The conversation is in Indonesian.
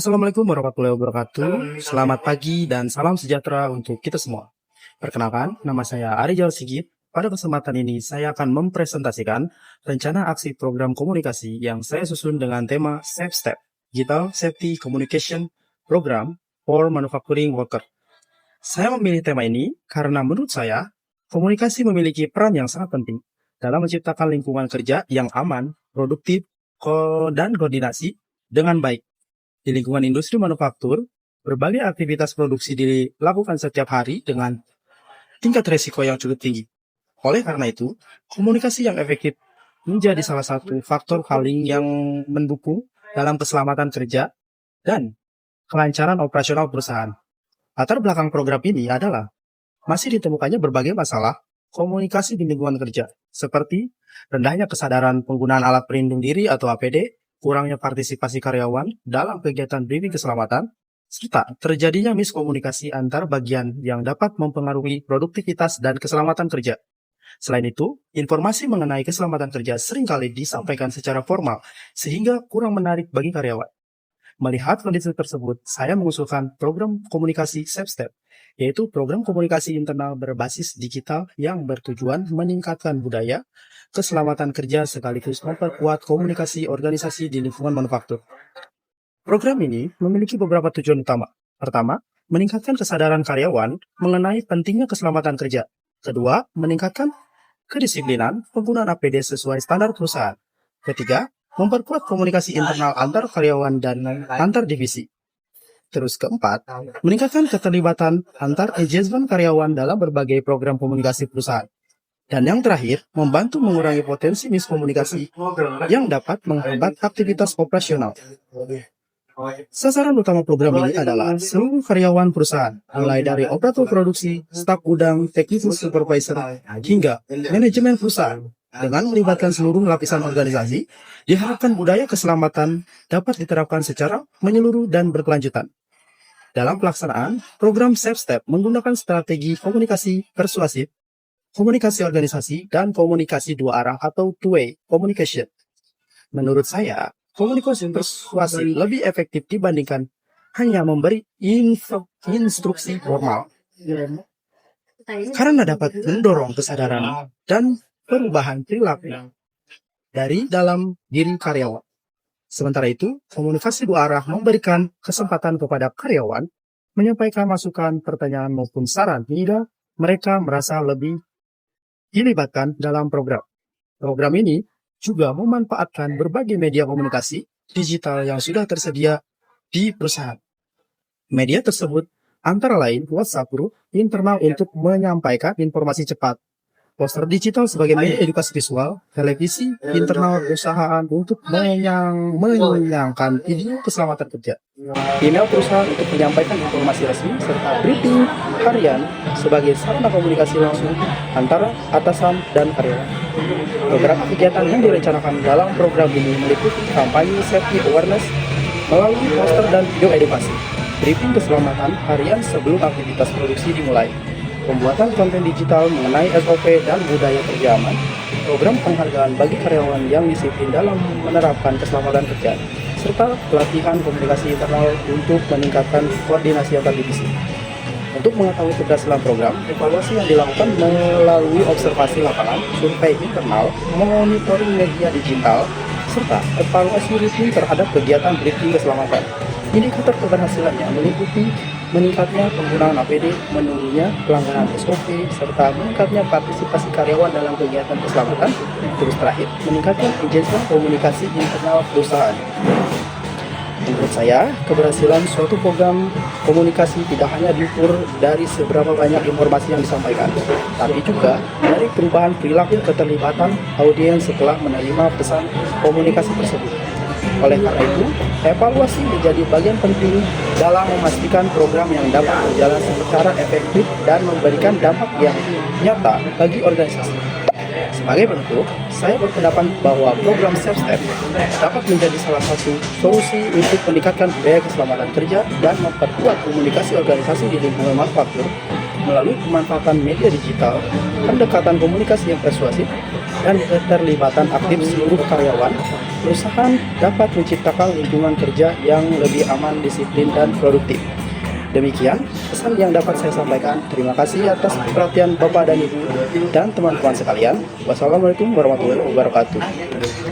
Assalamualaikum warahmatullahi wabarakatuh. Selamat pagi dan salam sejahtera untuk kita semua. Perkenalkan, nama saya Arijal Sigit. Pada kesempatan ini, saya akan mempresentasikan rencana aksi program komunikasi yang saya susun dengan tema Safe Step, Digital Safety Communication Program for Manufacturing Worker. Saya memilih tema ini karena menurut saya, komunikasi memiliki peran yang sangat penting dalam menciptakan lingkungan kerja yang aman, produktif, dan koordinasi dengan baik. Di lingkungan industri manufaktur, berbagai aktivitas produksi dilakukan setiap hari dengan tingkat resiko yang cukup tinggi. Oleh karena itu, komunikasi yang efektif menjadi salah satu faktor paling yang mendukung dalam keselamatan kerja dan kelancaran operasional perusahaan. Latar belakang program ini adalah masih ditemukannya berbagai masalah komunikasi di lingkungan kerja, seperti rendahnya kesadaran penggunaan alat pelindung diri atau APD, kurangnya partisipasi karyawan dalam kegiatan briefing keselamatan, serta terjadinya miskomunikasi antar bagian yang dapat mempengaruhi produktivitas dan keselamatan kerja. Selain itu, informasi mengenai keselamatan kerja seringkali disampaikan secara formal, sehingga kurang menarik bagi karyawan. Melihat kondisi tersebut, saya mengusulkan program komunikasi Safe Step, yaitu program komunikasi internal berbasis digital yang bertujuan meningkatkan budaya keselamatan kerja sekaligus memperkuat komunikasi organisasi di lingkungan manufaktur. Program ini memiliki beberapa tujuan utama. Pertama, meningkatkan kesadaran karyawan mengenai pentingnya keselamatan kerja. Kedua, meningkatkan kedisiplinan penggunaan APD sesuai standar perusahaan. Ketiga, memperkuat komunikasi internal antar karyawan dan antar divisi. Terus keempat, meningkatkan keterlibatan antar engagement karyawan dalam berbagai program komunikasi perusahaan. Dan yang terakhir, membantu mengurangi potensi miskomunikasi yang dapat menghambat aktivitas operasional. Sasaran utama program ini adalah seluruh karyawan perusahaan, mulai dari operator produksi, staf gudang, technical supervisor, hingga manajemen perusahaan. Dengan melibatkan seluruh lapisan organisasi, diharapkan budaya keselamatan dapat diterapkan secara menyeluruh dan berkelanjutan. Dalam pelaksanaan, program Safe Step menggunakan strategi komunikasi persuasif, komunikasi organisasi, dan komunikasi dua arah atau two-way communication. Menurut saya, komunikasi persuasif lebih efektif dibandingkan hanya memberi instruksi formal. Karena dapat mendorong kesadaran dan perubahan perilaku dari dalam diri karyawan. Sementara itu, komunikasi dua arah memberikan kesempatan kepada karyawan menyampaikan masukan, pertanyaan, maupun saran hingga mereka merasa lebih dilibatkan dalam program. Program ini juga memanfaatkan berbagai media komunikasi digital yang sudah tersedia di perusahaan. Media tersebut antara lain WhatsApp Group internal untuk menyampaikan informasi cepat, poster digital sebagai media edukasi visual, televisi internal perusahaan untuk menyayangkan video keselamatan kerja, email perusahaan untuk menyampaikan informasi resmi, serta briefing harian sebagai sarana komunikasi langsung antara atasan dan karyawan. Beberapa kegiatan yang direncanakan dalam program ini meliputi kampanye safety awareness melalui poster dan video edukasi, briefing keselamatan harian sebelum aktivitas produksi dimulai, pembuatan konten digital mengenai SOP dan budaya kerja aman, program penghargaan bagi karyawan yang disiplin dalam menerapkan keselamatan kerja, serta pelatihan komunikasi internal untuk meningkatkan koordinasi antar divisi. Untuk mengetahui keberhasilan program, evaluasi yang dilakukan melalui observasi lapangan, survei internal, monitoring media digital, serta evaluasi rutin terhadap kegiatan briefing keselamatan. Indikator keberhasilannya meliputi meningkatnya penggunaan APD, menurunnya pelanggaran SOP, serta meningkatnya partisipasi karyawan dalam kegiatan keselamatan. Terus terakhir, meningkatnya engagement komunikasi internal perusahaan. Menurut saya, keberhasilan suatu program komunikasi tidak hanya diukur dari seberapa banyak informasi yang disampaikan, tapi juga dari perubahan perilaku keterlibatan audiens setelah menerima pesan komunikasi tersebut. Oleh karena itu, evaluasi menjadi bagian penting dalam memastikan program yang dapat berjalan secara efektif dan memberikan dampak yang nyata bagi organisasi. Sebagai penutup, saya berpendapat bahwa program Safe Step dapat menjadi salah satu solusi untuk meningkatkan budaya keselamatan kerja dan memperkuat komunikasi organisasi di lingkungan manufaktur melalui pemanfaatan media digital, pendekatan komunikasi yang persuasif, dan keterlibatan aktif seluruh karyawan, perusahaan dapat menciptakan lingkungan kerja yang lebih aman, disiplin, dan produktif. Demikian pesan yang dapat saya sampaikan. Terima kasih atas perhatian Bapak dan Ibu dan teman-teman sekalian. Wassalamualaikum warahmatullahi wabarakatuh.